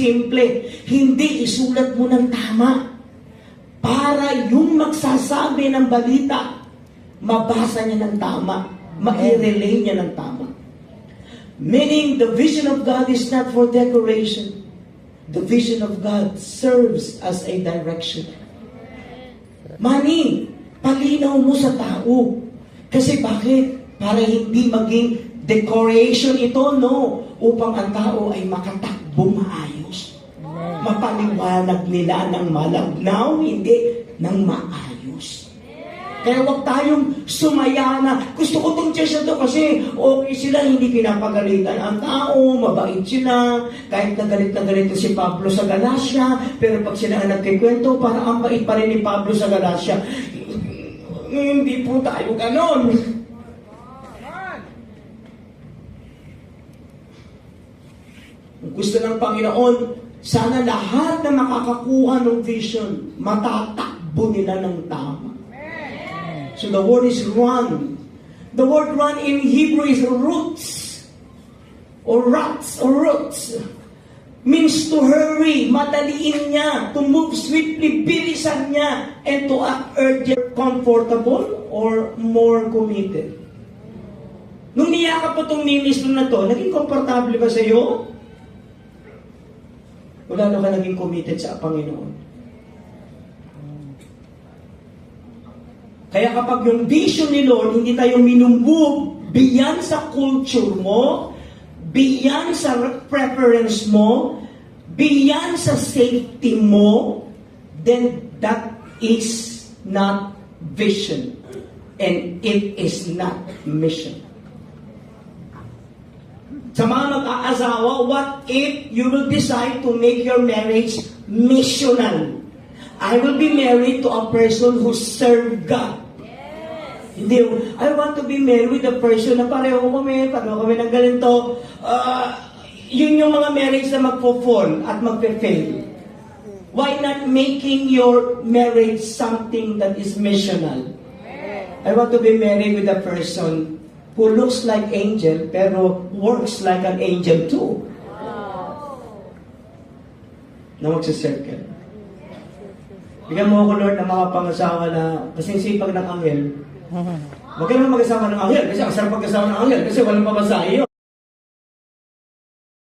simple. Hindi isulat mo ng tama. Para yung magsasabi ng balita, mabasa niya ng tama. Ma-relay niya ng tama. Meaning, the vision of God is not for decoration. The vision of God serves as a direction. Mani, palinaw mo sa tao. Kasi bakit? Para hindi maging decoration ito, no? Upang ang tao ay makatakbo maayos. Mapaliwanag nila ng malabnaw, hindi ng maayos. Kaya huwag tayong sumaya na, gusto ko itong church na to kasi okay sila, hindi pinapagalitan ang tao, mabait sila, kahit na galit si Pablo sa Galacia, pero pag sila ang nagkikwento, parang ang bait pa rin ni Pablo sa Galacia. Hindi po tayo ganon. Gusto ng Panginoon, sana lahat na makakakuha ng vision, matatakbo nila ng tama. So the word is run. The word run in Hebrew is roots. Or ruts, or roots. Means to hurry, madaliin niya, to move swiftly, bilisan niya, and to act urgent, comfortable, or more committed. Nung niyakap po itong ministro na to, naging komportable ba sa iyo? Wala na ka naging committed sa Panginoon. Kaya kapag yung vision ni Lord, hindi tayo minumove beyond sa culture mo, beyond sa preference mo, beyond sa safety mo, then that is not vision. And it is not mission. Sa mga mag-aasawa, what if you will decide to make your marriage missional? I will be married to a person who serve God. Hindi, I want to be married with a person na pareho kami ng ganito. Yun yung mga marriage na magpo-fall at magpe-fail. Why not making your marriage something that is missional? I want to be married with a person who looks like angel pero works like an angel too. Na magsa-circle. Bigyan mo ako, Lord, ng mga pangasawa na kasing-sipag ng anghel. Huwag ka naman mag-asawa ng anghel kasi ang sarap mag-asawa ng anghel kasi walang pabasahe yun.